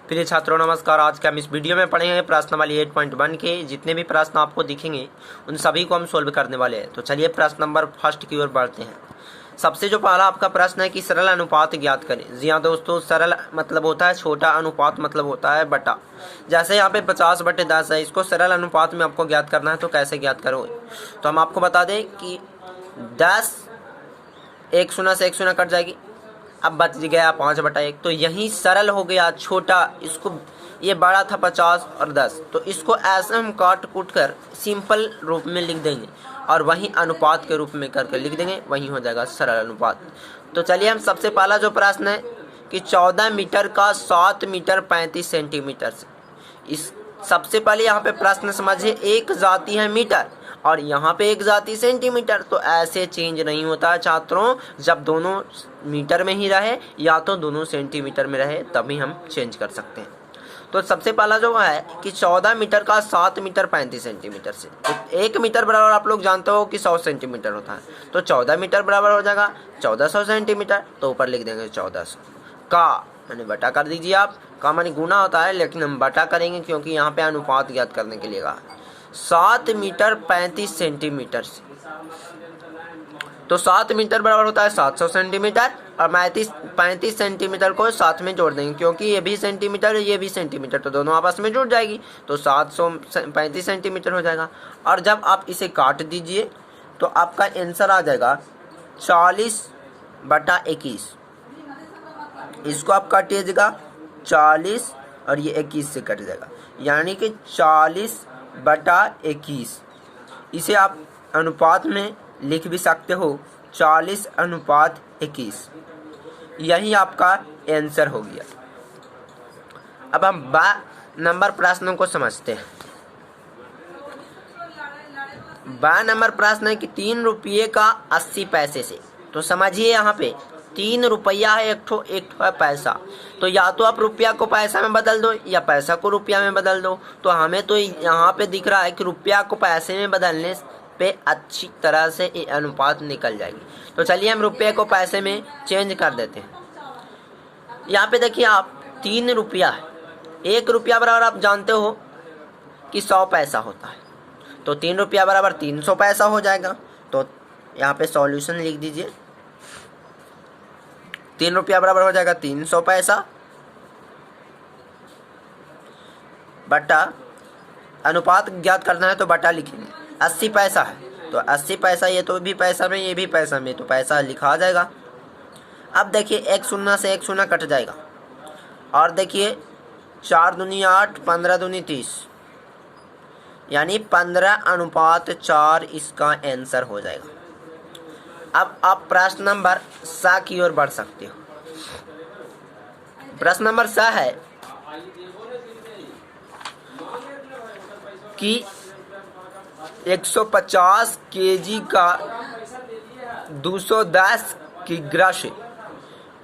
प्रिय छात्रों नमस्कार। आज के हम इस वीडियो में पढ़ेंगे प्रश्नावली 8.1 के जितने भी प्रश्न आपको दिखेंगे उन सभी को हम सोल्व करने वाले हैं। तो चलिए प्रश्न नंबर फर्स्ट की ओर बढ़ते हैं। सबसे जो पहला आपका प्रश्न है कि सरल अनुपात ज्ञात करें। जी हाँ दोस्तों, सरल मतलब होता है छोटा, अनुपात मतलब होता है बटा। जैसे यहाँ पे 50/10 है, इसको सरल अनुपात में आपको ज्ञात करना है तो कैसे ज्ञात करोगे। तो हम आपको बता दें कि 10 एक शून्य से एक शून्य कट जाएगी, अब बच गया 5/1। तो यही सरल हो गया छोटा, इसको ये बड़ा था 50 और 10, तो इसको ऐसे हम काट कूट कर सिंपल रूप में लिख देंगे और वहीं अनुपात के रूप में करके लिख देंगे, वही हो जाएगा सरल अनुपात। तो चलिए हम सबसे पहला जो प्रश्न है कि 14 मीटर का 7 मीटर 35 सेंटीमीटर से, इस सबसे पहले यहाँ पे प्रश्न समझिए, एक जाति है मीटर और यहाँ पे एक जाति सेंटीमीटर। तो ऐसे चेंज नहीं होता है छात्रों, जब दोनों मीटर में ही रहे या तो दोनों सेंटीमीटर में रहे तभी हम चेंज कर सकते हैं। तो सबसे पहला जो है कि 14 मीटर का 7 मीटर 35 सेंटीमीटर से, तो 1 मीटर बराबर आप लोग जानते हो कि 100 सेंटीमीटर होता है, तो 14 मीटर बराबर हो जाएगा 1400 सेंटीमीटर। तो ऊपर लिख देंगे 1400 का मैंने बटा कर दीजिए। आप का मानी गुना होता है लेकिन हम बटा करेंगे क्योंकि यहाँ पे अनुपात ज्ञात करने के लिए कहा। 7 मीटर 35 सेंटीमीटर से, तो 7 मीटर बराबर होता है 700 सेंटीमीटर और 35 सेंटीमीटर को साथ में जोड़ देंगे क्योंकि ये भी सेंटीमीटर ये भी सेंटीमीटर, तो दोनों आपस में जुड़ जाएगी तो 735 सेंटीमीटर हो जाएगा। और जब आप इसे काट दीजिए तो आपका आंसर आ जाएगा 40/21। इसको आप काटिएगा 40 और ये 21 से कट जाएगा, यानी कि 40/21। इसे आप अनुपात में लिख भी सकते हो 40/21। यही आपका आंसर हो गया। अब हम नंबर प्रश्नों को समझते हैं। 12 नंबर प्रश्न है कि 3 रुपये का 80 पैसे से, तो समझिए यहाँ पे 3 रुपया है, एक ठो है पैसा, तो या तो आप रुपया को पैसा में बदल दो या पैसा को रुपया में बदल दो। तो हमें तो यहाँ पे दिख रहा है कि रुपया को पैसे में बदलने पे अच्छी तरह से ये अनुपात निकल जाएगी। तो चलिए हम रुपये को पैसे में चेंज कर देते हैं। यहाँ पे देखिए आप 3 रुपया है, 1 रुपया बराबर आप जानते हो कि 100 पैसा होता है, तो 3 रुपया बराबर 300 पैसा हो जाएगा। तो यहाँ पे सॉल्यूशन लिख दीजिए, 3 रुपया बराबर हो जाएगा 300 पैसा बटा, अनुपात ज्ञात करना है तो बटा लिखेंगे। 80 पैसा है तो 80 पैसा, ये तो भी पैसा में ये भी पैसा में, तो पैसा लिखा जाएगा। अब देखिए एक शून्य से एक शून्य कट जाएगा और देखिए 4 दूनी 8, 15 दूनी 30, यानी 15/4 इसका आंसर हो जाएगा। अब आप प्रश्न नंबर 7 की ओर बढ़ सकते हो। प्रश्न नंबर 7 है कि 150 केजी का 210 किग्रा से,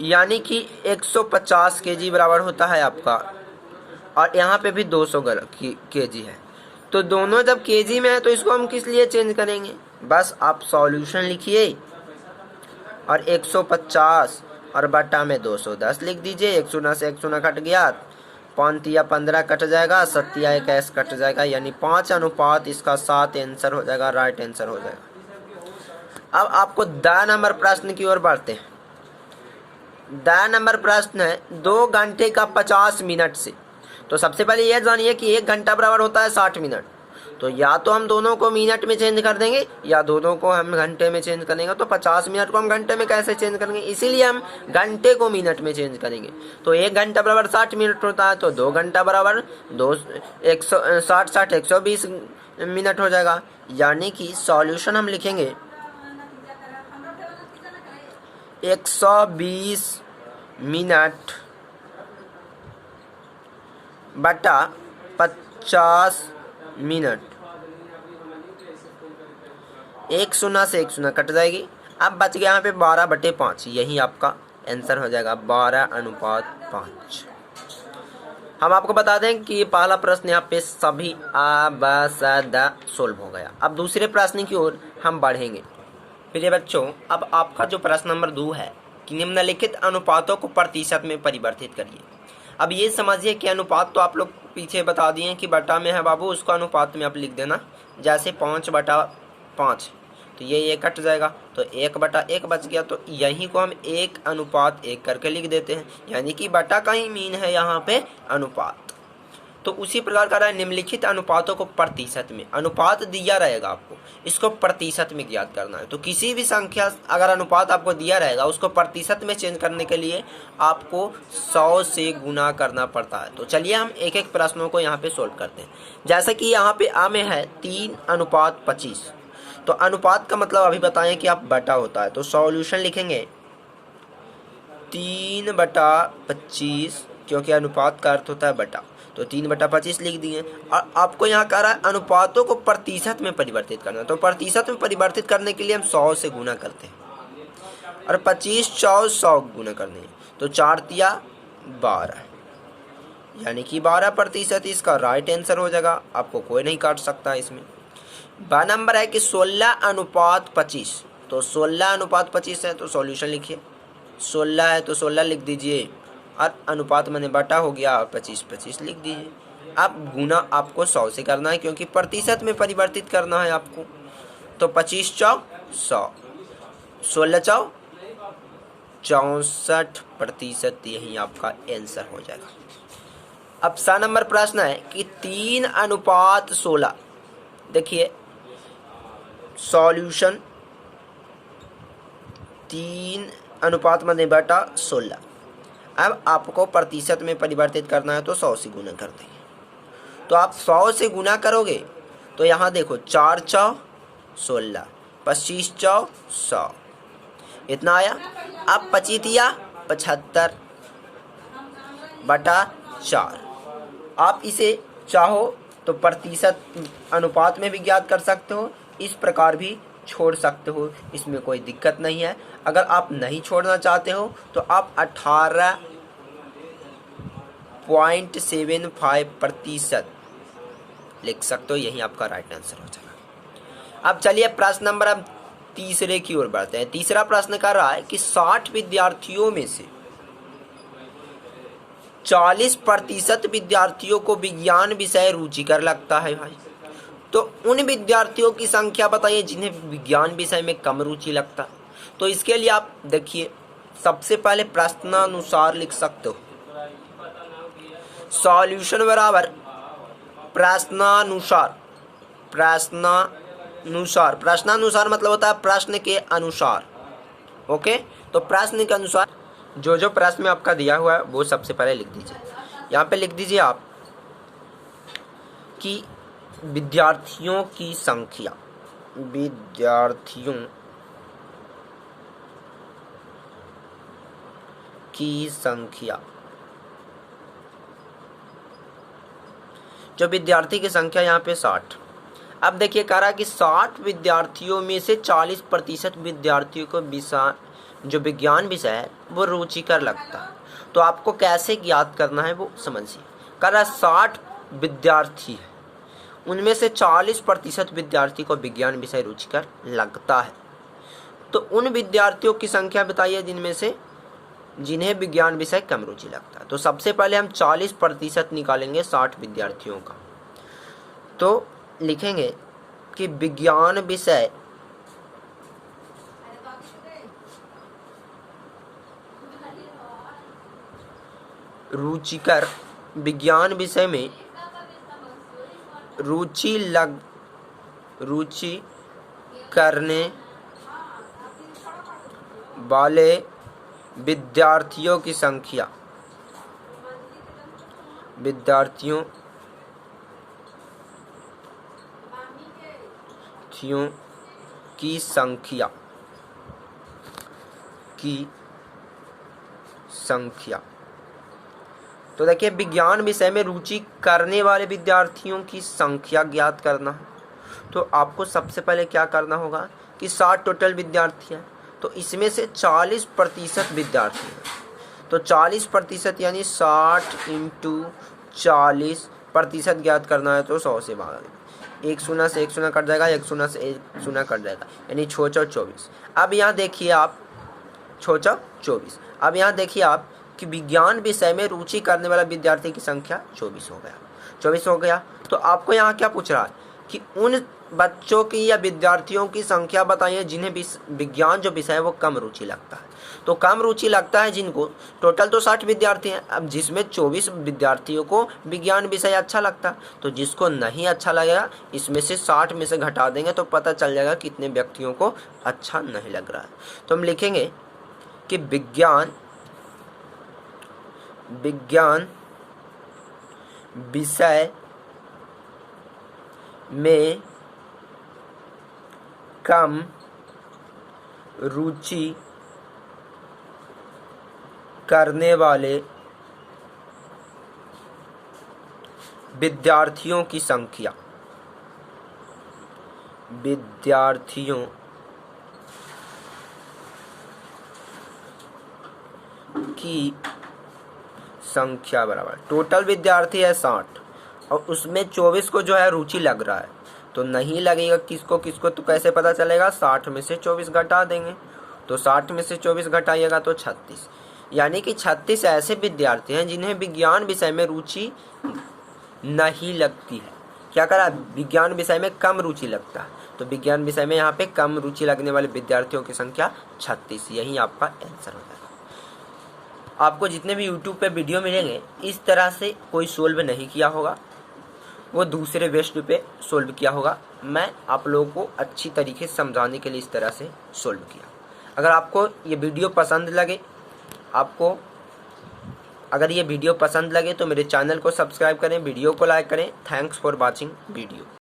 यानी कि 150 केजी बराबर होता है आपका, और यहाँ पे भी 200 केजी है। तो दोनों जब केजी में है तो इसको हम किस लिए चेंज करेंगे, बस आप सॉल्यूशन लिखिए और 150 और बटा में 210 लिख दीजिए। एक शून्य से एक शून्य कट गया, 5 या 15 कट जाएगा, 7 या 21 कट जाएगा, यानी 5/7 इसका 7 आंसर हो जाएगा, राइट आंसर हो जाएगा। अब आपको 10 नंबर प्रश्न की ओर बढ़ते हैं। 10 नंबर प्रश्न है 2 घंटे का 50 मिनट से, तो सबसे पहले यह जानिए कि 1 घंटा बराबर होता है 60 मिनट, तो या तो हम दोनों को मिनट में चेंज कर देंगे या दोनों को हम घंटे में चेंज करेंगे। तो 50 मिनट को हम घंटे में कैसे चेंज करेंगे, इसीलिए हम घंटे को मिनट में चेंज करेंगे। तो 1 घंटा बराबर 60 मिनट होता है, तो 2 घंटा बराबर 120 मिनट हो जाएगा, यानी कि सॉल्यूशन हम लिखेंगे 120 मिनट बटा 50 मिनट। 1 शून्य से 1 शून्य कट जाएगी, अब बच गया यहाँ पे 12/5, यही आपका आंसर हो जाएगा 12/5। हम आपको बता दें कि पहला प्रश्न यहाँ पे सभी आ ब स द सोल्व हो गया। अब दूसरे प्रश्न की ओर हम बढ़ेंगे। प्रिय बच्चों, अब आपका जो प्रश्न नंबर 2 है कि निम्नलिखित अनुपातों को प्रतिशत में परिवर्तित करिए। अब ये समझिए कि अनुपात तो आप लोग पीछे बता दिए कि बटा में है बाबू, उसको अनुपात में आप लिख देना। जैसे 5/5, तो ये कट जाएगा, तो 1/1 बच गया। तो यही को हम 1:1 करके लिख देते हैं, यानी कि बटा का ही मीन है यहाँ पे अनुपात। तो उसी प्रकार का निम्नलिखित अनुपातों को प्रतिशत में, अनुपात दिया रहेगा आपको, इसको प्रतिशत में ज्ञात करना है। तो किसी भी संख्या अगर अनुपात आपको दिया रहेगा, उसको प्रतिशत में चेंज करने के लिए आपको 100 से गुना करना पड़ता है। तो चलिए हम एक एक प्रश्नों को यहाँ पे सोल्व करते हैं। जैसे कि यहाँ पे आ में है 3:25, तो अनुपात का मतलब अभी बताएं कि आप बटा होता है, तो सॉल्यूशन लिखेंगे 3/25, क्योंकि अनुपात का अर्थ होता है बटा, तो 3/25 लिख दिए। और आपको यहाँ कह रहा है अनुपातों को प्रतिशत में परिवर्तित करना, तो प्रतिशत में परिवर्तित करने के लिए हम 100 से गुना करते हैं और 25 4 100 गुना करने हैं, तो 4 तिया 12, यानी कि 12% इसका राइट आंसर हो जाएगा। आपको कोई नहीं काट सकता इसमें। ब नंबर है कि 16:25, तो 16:25 है, तो सॉल्यूशन लिखिए। 16 है तो 16 लिख दीजिए, और अनुपात मैंने बटा हो गया, 25 लिख दीजिए। अब गुना आपको 100 से करना है, क्योंकि प्रतिशत में परिवर्तित करना है आपको। तो 25 4 100, 16 4 64%, यही आपका आंसर हो जाएगा। अब 7 नंबर प्रश्न है कि 3:16, देखिए सॉल्यूशन 3 अनुपात में बटा 16। अब आपको प्रतिशत में परिवर्तित करना है, तो 100 से गुना कर देंगे। तो आप 100 से गुना करोगे तो यहाँ देखो 4 4 16, 25 4 100, इतना आया। अब 25 75 बटा 4। आप इसे चाहो तो प्रतिशत अनुपात में भी ज्ञात कर सकते हो, इस प्रकार भी छोड़ सकते हो, इसमें कोई दिक्कत नहीं है। अगर आप नहीं छोड़ना चाहते हो तो आप 18.75% लिख सकते हो, यही आपका राइट आंसर हो जाएगा। अब चलिए प्रश्न नंबर अब तीसरे की ओर बढ़ते हैं। तीसरा प्रश्न कर रहा है कि 60 विद्यार्थियों में से 40% विद्यार्थियों को विज्ञान विषय रुचिकर लगता है भाई। तो उन विद्यार्थियों की संख्या बताइए जिन्हें विज्ञान विषय में कम रुचि लगता। तो इसके लिए आप देखिए, सबसे पहले प्रश्नानुसार लिख सकते हो। सॉल्यूशन बराबर प्रश्नानुसार, प्रश्नानुसार मतलब होता है प्रश्न के अनुसार। ओके, तो प्रश्न के अनुसार जो जो प्रश्न में आपका दिया हुआ है वो सबसे पहले लिख दीजिए। यहाँ पे लिख दीजिए आप कि विद्यार्थियों की संख्या, विद्यार्थियों की संख्या, जो विद्यार्थी की संख्या यहाँ पे 60। अब देखिए कह रहा है कि 60 विद्यार्थियों में से 40% विद्यार्थियों को विषय, जो विज्ञान विषय है वो रुचिकर लगता है। तो आपको कैसे ज्ञात करना है वो समझिए। कह रहा है 60 विद्यार्थी है, उनमें से 40% विद्यार्थी को विज्ञान विषय रुचिकर लगता है। तो उन विद्यार्थियों की संख्या बताइए जिनमें से जिन्हें विज्ञान विषय कम रुचि लगता है। तो सबसे पहले हम 40% निकालेंगे 60 विद्यार्थियों का। तो लिखेंगे कि विज्ञान विषय रुचिकर, विज्ञान विषय में रुचि करने वाले विद्यार्थियों की संख्या, विद्यार्थियों की संख्या। तो देखिए विज्ञान विषय में रुचि करने वाले विद्यार्थियों की संख्या ज्ञात करना है। तो आपको सबसे पहले क्या करना होगा कि 60 टोटल विद्यार्थी हैं, तो इसमें से 40% विद्यार्थी हैं। तो 40% यानी 60 × 40% ज्ञात करना है, तो 100 से भाग, 1 शून्य से 1 शून्य कट जाएगा, 1 शून्य से 1 शून्य कट जाएगा, यानी 6 × 24। अब यहाँ देखिए आप 6 × 24। अब यहाँ देखिए आप कि विज्ञान विषय में रुचि करने वाला विद्यार्थी की संख्या 24 हो गया। 24 हो गया। तो आपको यहाँ क्या पूछ रहा है कि उन बच्चों की या विद्यार्थियों की संख्या बताइए जिन्हें विज्ञान जो विषय है वो कम रुचि लगता है। तो कम रुचि लगता है जिनको, टोटल तो 60 विद्यार्थी हैं, अब जिसमें 24 विद्यार्थियों को विज्ञान विषय अच्छा लगता है, तो जिसको नहीं अच्छा लगेगा इसमें से 60 में से घटा देंगे तो पता चल जाएगा कितने व्यक्तियों को अच्छा नहीं लग रहा है। तो हम लिखेंगे कि विज्ञान विषय में कम रुचि करने वाले विद्यार्थियों की संख्या बराबर, टोटल विद्यार्थी है 60 और उसमें 24 को जो है रुचि लग रहा है, तो नहीं लगेगा किसको किसको, तो कैसे पता चलेगा, 60 में से 24 घटा देंगे, तो 60 में से 24 घटाइएगा तो 36, यानी कि 36 ऐसे विद्यार्थी हैं जिन्हें विज्ञान विषय में रुचि नहीं लगती है। क्या करा, विज्ञान विषय में कम रुचि लगता है, तो विज्ञान विषय में यहाँ पे कम रुचि लगने वाले विद्यार्थियों की संख्या 36, यही आपका आंसर हो जाएगा। आपको जितने भी YouTube पे वीडियो मिलेंगे इस तरह से कोई सोल्व नहीं किया होगा, वो दूसरे वेस्ट पे सोल्व किया होगा। मैं आप लोगों को अच्छी तरीके से समझाने के लिए इस तरह से सोल्व किया। अगर आपको ये वीडियो पसंद लगे तो मेरे चैनल को सब्सक्राइब करें, वीडियो को लाइक करें। Thanks for watching video.